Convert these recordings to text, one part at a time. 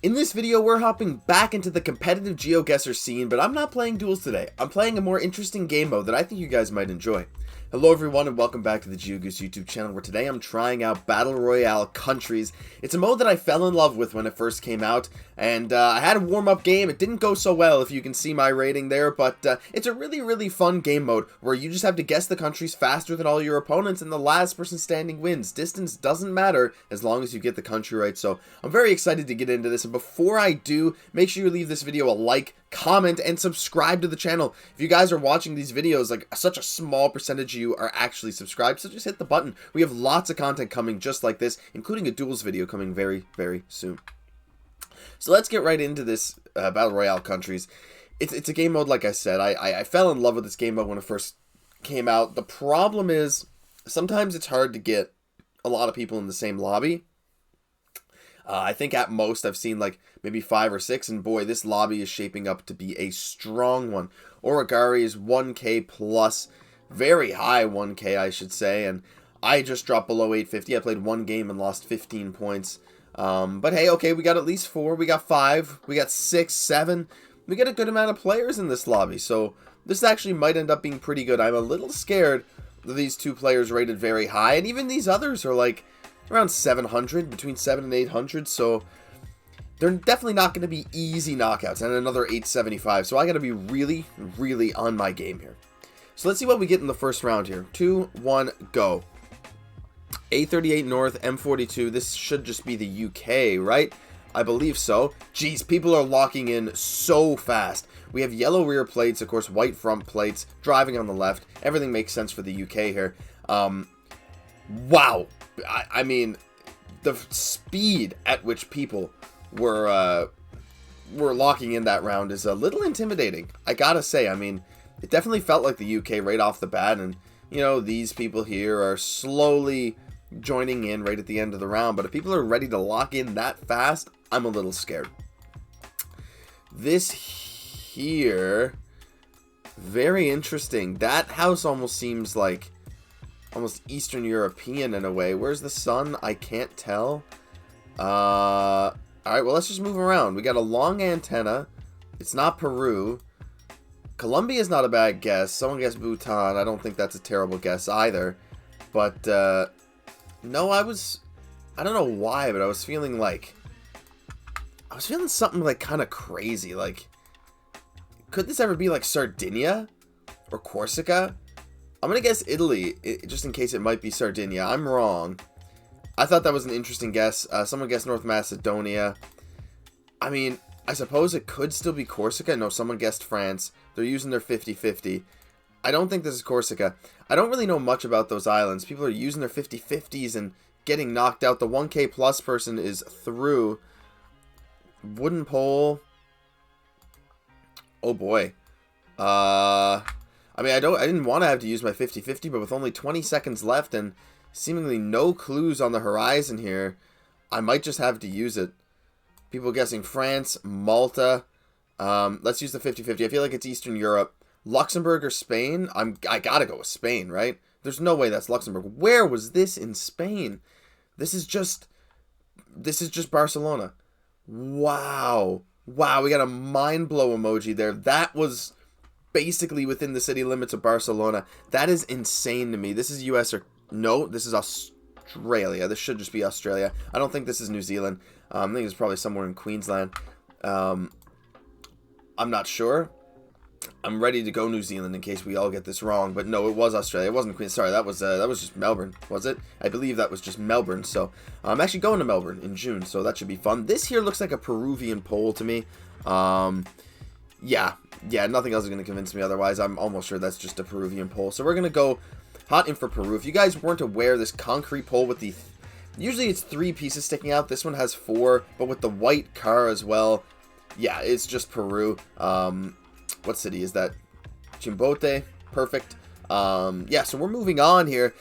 In this video, we're hopping back into the competitive Geoguessr scene, but I'm not playing Duels today. I'm playing a more interesting game mode that I think you guys might enjoy. Hello everyone and welcome back to the Geoguessr YouTube channel, where today I'm trying out Battle Royale Countries. It's a mode that I fell in love with when it first came out, and I had a warm-up game. It didn't go so well, if you can see my rating there, but it's a really fun game mode where you just have to guess the countries faster than all your opponents, and the last person standing wins. Distance doesn't matter as long as you get the country right, so I'm very excited to get into this. And before I do, make sure you leave this video a like, comment, and subscribe to the channel. If you guys are watching these videos, like, such a small percentage of you are actually subscribed, so just hit the button. We have lots of content coming just like this, including a Duels video coming very soon. So let's get right into this Battle Royale Countries. It's a game mode, like I said. I fell in love with this game mode when it first came out. The problem is, sometimes it's hard to get a lot of people in the same lobby. I think at most I've seen like maybe 5 or 6, and boy, this lobby is shaping up to be a strong one. Origari is 1k plus, very high 1k I should say, and I just dropped below 850. I played one game and lost 15 points. But hey, okay, we got at least 4, we got 5, we got 6, 7. We got a good amount of players in this lobby, so this actually might end up being pretty good. I'm a little scared that these 2 players rated very high, and even these others are like around 700, between 7 and 800, so they're definitely not going to be easy knockouts, and another 875, so I got to be really on my game here. So let's see what we get in the first round here. 2, 1, go. A38 North, M42, this should just be the UK, right? I believe so. Jeez, people are locking in so fast. We have yellow rear plates, of course, white front plates, driving on the left. Everything makes sense for the UK here. Wow. I mean, the speed at which people were locking in that round is a little intimidating, I gotta say. I mean, it definitely felt like the UK right off the bat, and, you know, these people here are slowly joining in right at the end of the round, but if people are ready to lock in that fast, I'm a little scared. This here, very interesting. That house almost seems like almost Eastern European in a way. Where's the sun? I can't tell. Alright, well, let's just move around. We got a long antenna. It's not Peru. Colombia is not a bad guess. Someone guessed Bhutan. I don't think that's a terrible guess either. But, no, I don't know why, but I was feeling something like kind of crazy. Like, could this ever be like Sardinia or Corsica? I'm going to guess Italy, just in case it might be Sardinia. I'm wrong. I thought that was an interesting guess. Someone guessed North Macedonia. I mean, I suppose it could still be Corsica. No, someone guessed France. They're using their 50-50. I don't think this is Corsica. I don't really know much about those islands. People are using their 50-50s and getting knocked out. The 1k plus person is through. Wooden pole. Oh boy. I mean, I didn't want to have to use my 50-50, but with only 20 seconds left and seemingly no clues on the horizon here, I might just have to use it. People guessing France, Malta. Let's use the 50-50. I feel like it's Eastern Europe. Luxembourg or Spain? I gotta go with Spain, right? There's no way that's Luxembourg. Where was this in Spain? This is just Barcelona. Wow. Wow, we got a mind blow emoji there. That was basically within the city limits of Barcelona. That is insane to me. This is US or no, this is Australia. This should just be Australia. I don't think this is New Zealand. I think it's probably somewhere in Queensland. I'm not sure. I'm ready to go New Zealand in case we all get this wrong, but no, it was Australia. It wasn't Queensland. Sorry, that was just Melbourne, was it? I believe that was just Melbourne. So I'm actually going to Melbourne in June, so that should be fun. This here looks like a Peruvian pole to me. Yeah, nothing else is going to convince me otherwise. I'm almost sure that's just a Peruvian pole. So we're going to go hot in for Peru. If you guys weren't aware, this concrete pole with the usually it's 3 pieces sticking out. This one has 4, but with the white car as well. Yeah, it's just Peru. What city is that? Chimbote. Perfect. Yeah, so we're moving on here.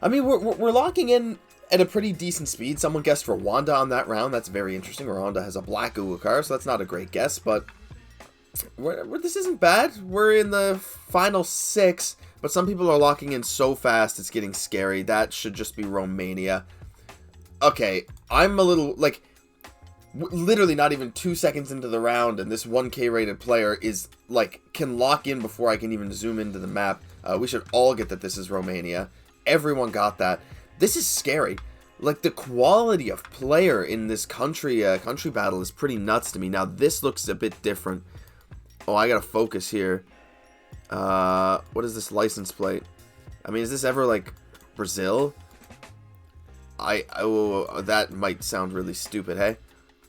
I mean, we're locking in at a pretty decent speed. Someone guessed Rwanda on that round. That's very interesting. Rwanda has a black Google car, so that's not a great guess, but this isn't bad. We're in the final 6, but some people are locking in so fast it's getting scary. That should just be Romania. Okay, I'm a little, like, literally not even 2 seconds into the round, and this 1K rated player is, like, can lock in before I can even zoom into the map. We should all get that this is Romania. Everyone got that. This is scary. Like, the quality of player in this country battle is pretty nuts to me. Now, this looks a bit different. Oh, I gotta focus here. What is this license plate? I mean, is this ever, like, Brazil? Oh, that might sound really stupid, hey?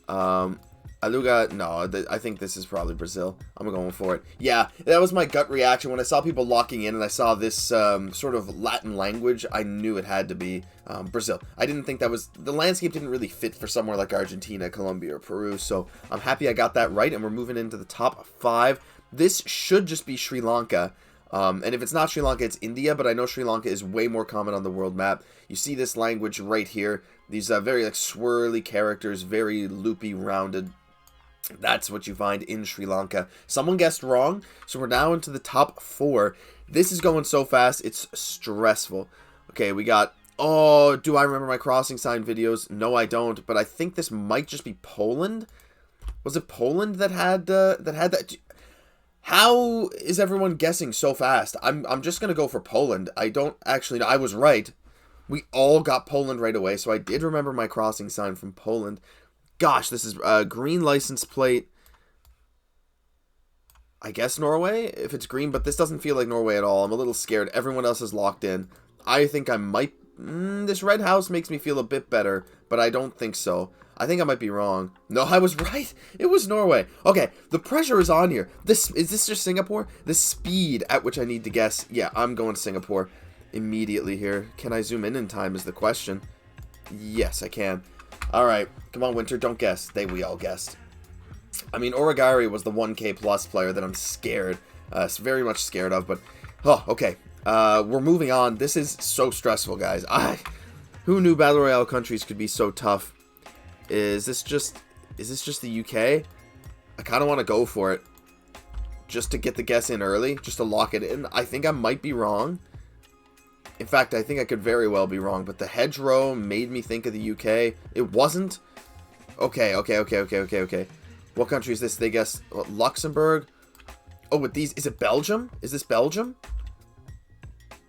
Aluga, no, I think this is probably Brazil. I'm going for it. Yeah, that was my gut reaction. When I saw people locking in and I saw this sort of Latin language, I knew it had to be Brazil. I didn't think that was... The landscape didn't really fit for somewhere like Argentina, Colombia, or Peru, so I'm happy I got that right, and we're moving into the top 5. This should just be Sri Lanka. And if it's not Sri Lanka, it's India, but I know Sri Lanka is way more common on the world map. You see this language right here. These very like swirly characters, very loopy, rounded. That's what you find in Sri Lanka. Someone guessed wrong, so we're now into the top 4. This is going so fast, it's stressful. Okay, we got... Oh, do I remember my crossing sign videos? No, I don't, but I think this might just be Poland. Was it Poland that had that? How is everyone guessing so fast? I'm just going to go for Poland. I don't actually know. I was right. We all got Poland right away, so I did remember my crossing sign from Poland. Gosh, this is a green license plate. I guess Norway, if it's green, but this doesn't feel like Norway at all. I'm a little scared. Everyone else is locked in. I think I might... this red house makes me feel a bit better, but I don't think so. I think I might be wrong. No, I was right. It was Norway. Okay, the pressure is on here. Is this just Singapore? The speed at which I need to guess. Yeah, I'm going to Singapore immediately here. Can I zoom in time is the question. Yes, I can. All right, come on, Winter, don't guess. We all guessed. I mean, Origari was the 1K plus player that I'm scared, very much scared of, but, oh, okay. We're moving on. This is so stressful, guys. Who knew Battle Royale countries could be so tough? Is this just the UK? I kind of want to go for it. Just to get the guess in early, just to lock it in. I think I might be wrong. In fact, I think I could very well be wrong, but the hedgerow made me think of the UK. It wasn't? Okay. What country is this? They guess Luxembourg. Oh, with these, is it Belgium? Is this Belgium?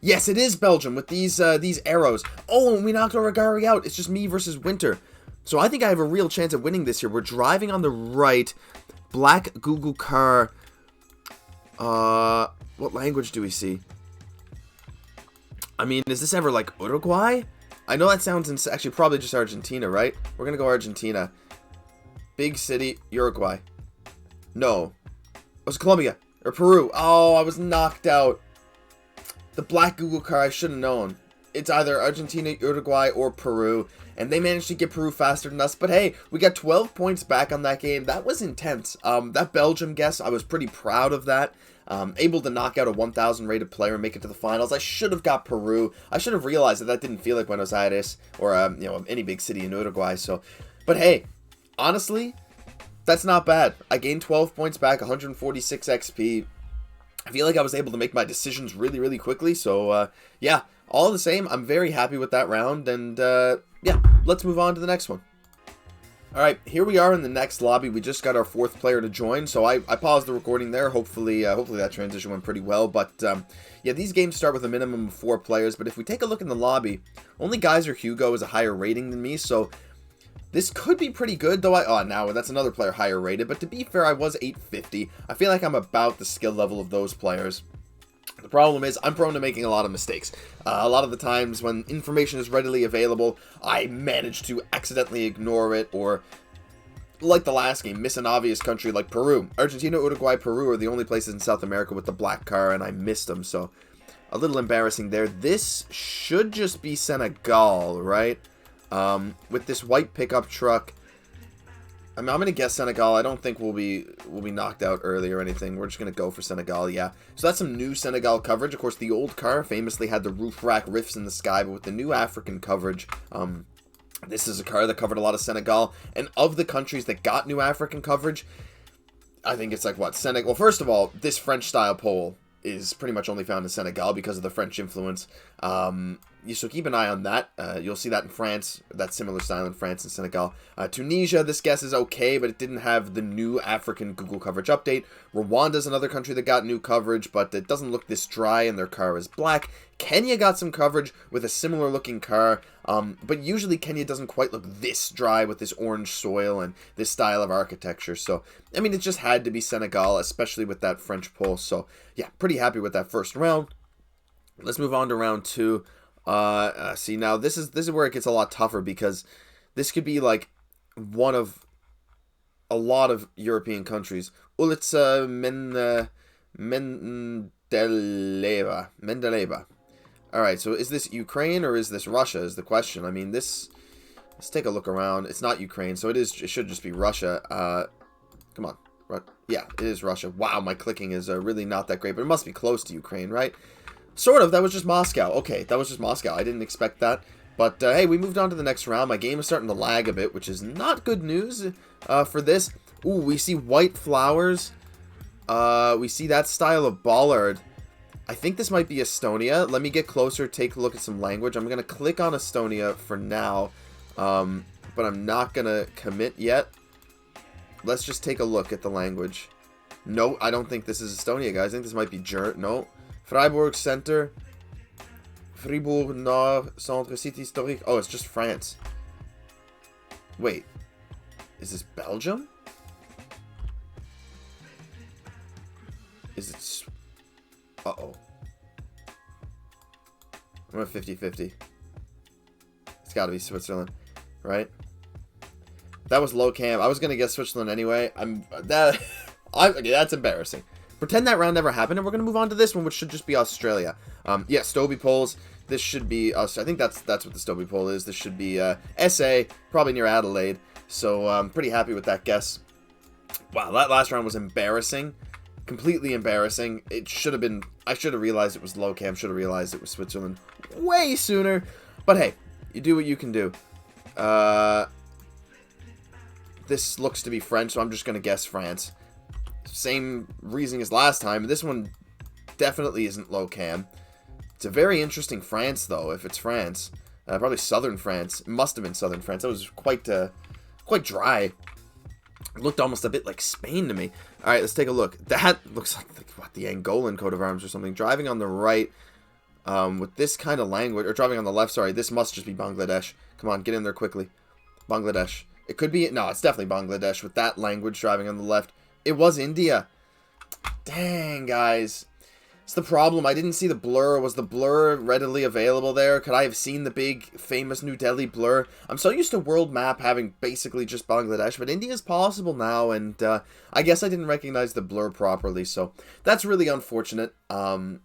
Yes, it is Belgium with these arrows. Oh, and we knocked Origari out. It's just me versus Winter. So I think I have a real chance of winning this here. We're driving on the right. Black Google car. What language do we see? I mean, is this ever like Uruguay? I know that sounds actually probably just Argentina, right? We're gonna go Argentina. Big city, Uruguay. No. It was Colombia or Peru. Oh, I was knocked out. The black Google car, I should have known. It's either Argentina, Uruguay, or Peru. And they managed to get Peru faster than us. But hey, we got 12 points back on that game. That was intense. That Belgium guess, I was pretty proud of that. Able to knock out a 1,000 rated player and make it to the finals. I should have got Peru. I should have realized that didn't feel like Buenos Aires or any big city in Uruguay. So, but hey, honestly, that's not bad. I gained 12 points back, 146 XP. I feel like I was able to make my decisions really, really quickly. So, yeah, all the same, I'm very happy with that round. And, yeah, let's move on to the next one. Alright, here we are in the next lobby. We just got our 4th player to join, so I paused the recording there. Hopefully that transition went pretty well. But, yeah, these games start with a minimum of 4 players. But if we take a look in the lobby, only Geyser Hugo is a higher rating than me, so this could be pretty good, though. Oh, now that's another player higher rated. But to be fair, I was 850. I feel like I'm about the skill level of those players. The problem is, I'm prone to making a lot of mistakes. A lot of the times when information is readily available, I manage to accidentally ignore it, or, like the last game, miss an obvious country like Peru. Argentina, Uruguay, Peru are the only places in South America with the black car, and I missed them, so a little embarrassing there. This should just be Senegal, right? With this white pickup truck. I mean, I'm going to guess Senegal. I don't think we'll be knocked out early or anything. We're just going to go for Senegal, yeah. So that's some new Senegal coverage. Of course, the old car famously had the roof rack rifts in the sky, but with the new African coverage, this is a car that covered a lot of Senegal. And of the countries that got new African coverage, I think it's like, what, Senegal? Well, first of all, this French-style pole is pretty much only found in Senegal because of the French influence. so keep an eye on that. You'll see that in France, that similar style in France and Senegal. Tunisia, this guess is okay, but it didn't have the new African Google coverage update. Rwanda's another country that got new coverage, but it doesn't look this dry and their car is black. Kenya got some coverage with a similar looking car, but usually Kenya doesn't quite look this dry with this orange soil and this style of architecture. So, I mean, it just had to be Senegal, especially with that French poll. So, yeah, pretty happy with that first round. Let's move on to round 2. See, now this is where it gets a lot tougher, because this could be like one of a lot of European countries. Ulica Mendeleva. Alright, so is this Ukraine or is this Russia is the question. I mean, let's take a look around. It's not Ukraine, so it should just be Russia. Come on. Yeah, it is Russia. Wow, my clicking is really not that great, but it must be close to Ukraine, right? Sort of. That was just Moscow. Okay, that was just Moscow. I didn't expect that. But, hey, we moved on to the next round. My game is starting to lag a bit, which is not good news for this. Ooh, we see white flowers. We see that style of bollard. I think this might be Estonia. Let me get closer, take a look at some language. I'm going to click on Estonia for now, but I'm not going to commit yet. Let's just take a look at the language. No, I don't think this is Estonia, guys. I think this might be No. Freiburg Center. Fribourg Nord Centre Cité Historique. Oh, it's just France. Wait. Is this Belgium? Is it... Uh-oh. I'm at 50-50. It's got to be Switzerland, right? That was low cam. I was going to guess Switzerland anyway. Okay, that's embarrassing. Pretend that round never happened, and we're going to move on to this one, which should just be Australia. Yeah, Stobie polls. This should be us. I think that's what the Stobie poll is. This should be SA, probably near Adelaide. So I'm pretty happy with that guess. Wow, that last round was embarrassing. Completely embarrassing. It should have been... I should have realized it was low cam. Should have realized it was Switzerland way sooner. But hey, you do what you can do. This looks to be French, so I'm just going to guess France. Same reasoning as last time. This one definitely isn't low cam. It's a very interesting France, though, if it's France. Probably southern France. It must have been southern France. That was quite dry. It looked almost a bit like Spain to me. All right, let's take a look. That looks like what, the Angolan coat of arms or something. Driving on the right with this kind of language, or driving on the left, sorry, this must just be Bangladesh. Come on, get in there quickly. Bangladesh. It could be, no, it's definitely Bangladesh with that language driving on the left. It was India. Dang, guys. It's the problem. I didn't see the blur. Was the blur readily available there? Could I have seen the big, famous New Delhi blur? I'm so used to world map having basically just Bangladesh, but India is possible now, and I guess I didn't recognize the blur properly, so that's really unfortunate. I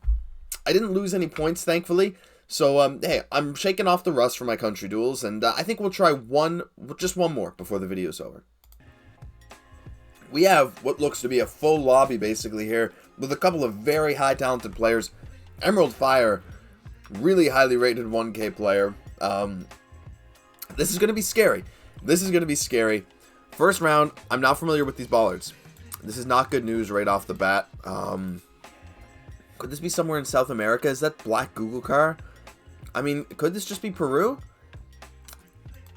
didn't lose any points, thankfully, so hey, I'm shaking off the rust for my country duels, and I think we'll try just one more before the video's over. We have what looks to be a full lobby basically here with a couple of very high talented players. Emerald Fire, really highly rated 1K player. This is going to be scary. This is going to be scary. First round, I'm not familiar with these bollards. This is not good news right off the bat. Could this be somewhere in South America? Is that Black Google car? I mean, could this just be Peru?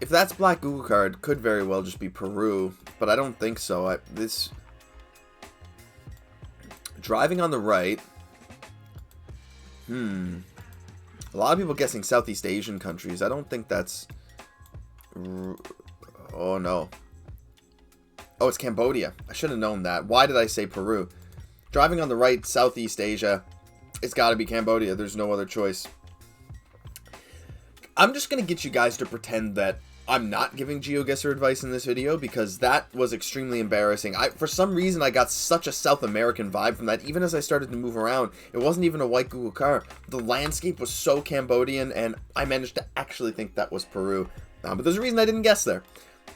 If that's Black Google card, could very well just be Peru, but I don't think so. This driving on the right. A lot of people guessing Southeast Asian countries. I don't think that's. Oh no. Oh, it's Cambodia. I should have known that. Why did I say Peru? Driving on the right, Southeast Asia. It's got to be Cambodia. There's no other choice. I'm just going to get you guys to pretend that I'm not giving Geoguessr advice in this video, because that was extremely embarrassing. For some reason, I got such a South American vibe from that, even as I started to move around. It wasn't even a white Google car. The landscape was so Cambodian, and I managed to actually think that was Peru. But there's a reason I didn't guess there.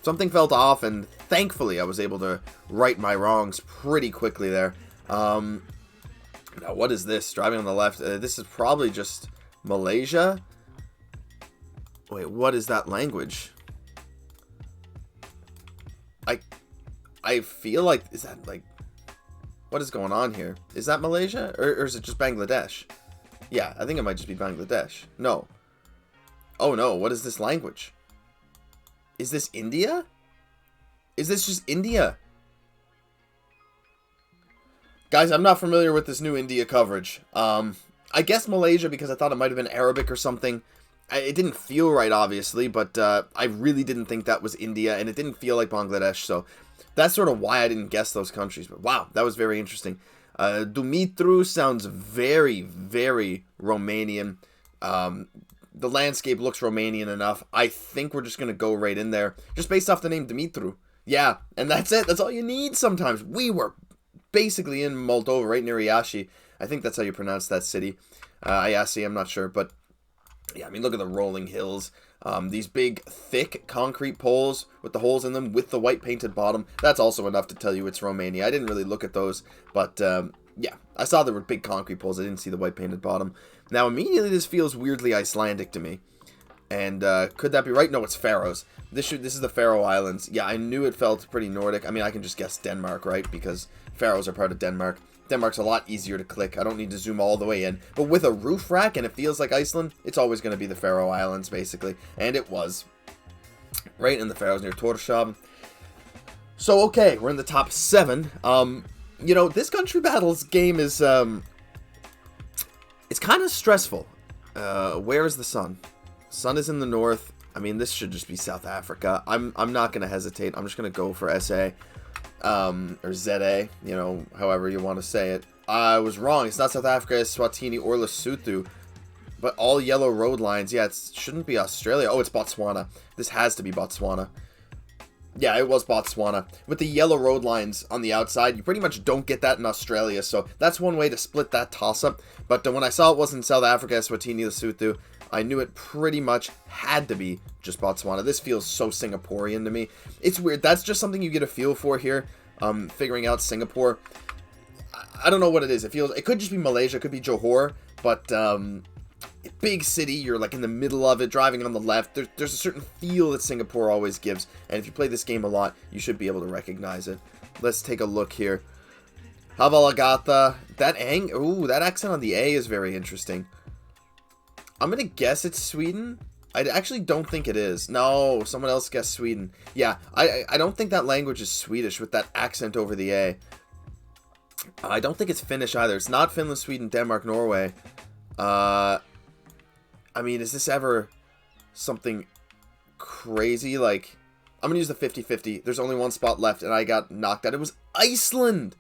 Something felt off, and thankfully I was able to right my wrongs pretty quickly there. Now, what is this? Driving on the left. This is probably just Malaysia. Wait, what is that language? I feel like, is that like, what is going on here? Is that Malaysia? Or is it just Bangladesh? Yeah, I think it might just be Bangladesh. No. Oh no, what is this language? Is this India? Is this just India? Guys, I'm not familiar with this new India coverage. I guess Malaysia because I thought it might have been Arabic or something. It didn't feel right, obviously, but I really didn't think that was India, and it didn't feel like Bangladesh, so that's sort of why I didn't guess those countries. But wow, that was very interesting. Dumitru sounds very, very Romanian. The landscape looks Romanian enough. I think we're just going to go right in there, just based off the name Dumitru. Yeah, and that's it. That's all you need sometimes. We were basically in Moldova, right near Iași. I think that's how you pronounce that city. Iași, I'm not sure, but yeah, I mean, look at the rolling hills. These big, thick concrete poles with the holes in them with the white painted bottom. That's also enough to tell you it's Romania. I didn't really look at those, but yeah, I saw there were big concrete poles. I didn't see the white painted bottom. Now, immediately this feels weirdly Icelandic to me. And could that be right? No, it's Faroes. This is the Faroe Islands. Yeah, I knew it felt pretty Nordic. I mean, I can just guess Denmark, right? Because Faroes are part of Denmark. Denmark's a lot easier to click. I don't need to zoom all the way in. But with a roof rack and it feels like Iceland, it's always going to be the Faroe Islands, basically. And it was. Right in the Faroes near Tórshavn. So, okay, we're in the top 7. You know, this Country Battles game is, it's kind of stressful. Where is the sun? Sun is in the north. I mean, this should just be South Africa. I'm not going to hesitate. I'm just going to go for SA. Or ZA, you know, however you want to say it. I was wrong. It's not South Africa, it's Swatini or Lesotho. But all yellow road lines. Yeah, it shouldn't be Australia. Oh, it's Botswana. This has to be Botswana. Yeah, it was Botswana. With the yellow road lines on the outside, you pretty much don't get that in Australia. So that's one way to split that toss-up. But when I saw it wasn't South Africa, Swatini, Lesotho, I knew it pretty much had to be just Botswana. This feels so Singaporean to me. It's weird. That's just something you get a feel for here. Figuring out Singapore. I don't know what it is. It could just be Malaysia. It could be Johor. But big city. You're like in the middle of it, driving on the left. There's a certain feel that Singapore always gives. And if you play this game a lot, you should be able to recognize it. Let's take a look here. Havalagata. That accent on the A is very interesting. I'm going to guess it's Sweden. I actually don't think it is. No, someone else guessed Sweden. Yeah, I don't think that language is Swedish with that accent over the A. I don't think it's Finnish either. It's not Finland, Sweden, Denmark, Norway. I mean, is this ever something crazy? Like, I'm going to use the 50-50. There's only one spot left, and I got knocked out. It was Iceland!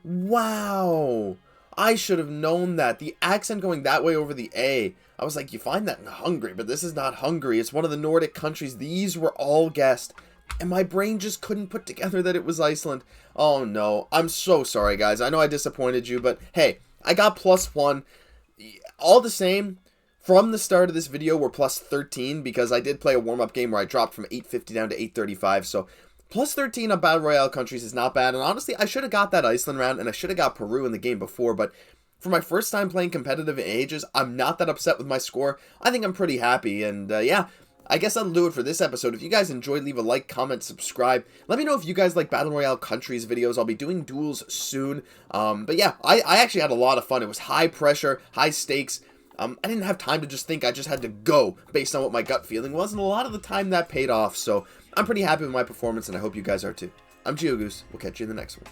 Wow! I should have known that. The accent going that way over the A. I was like, you find that in Hungary, but this is not Hungary. It's one of the Nordic countries. These were all guessed. And my brain just couldn't put together that it was Iceland. Oh no. I'm so sorry, guys. I know I disappointed you, but hey, I got +1. All the same, from the start of this video, we're +13 because I did play a warm-up game where I dropped from 850 down to 835. So +13 on Battle Royale countries is not bad, and honestly, I should have got that Iceland round, and I should have got Peru in the game before, but for my first time playing competitive in ages, I'm not that upset with my score. I think I'm pretty happy, and yeah, I guess that'll do it for this episode. If you guys enjoyed, leave a like, comment, subscribe. Let me know if you guys like Battle Royale countries videos. I'll be doing duels soon, but yeah, I actually had a lot of fun. It was high pressure, high stakes. I didn't have time to just think. I just had to go based on what my gut feeling was, and a lot of the time that paid off, so I'm pretty happy with my performance, and I hope you guys are too. I'm Geoguessr. We'll catch you in the next one.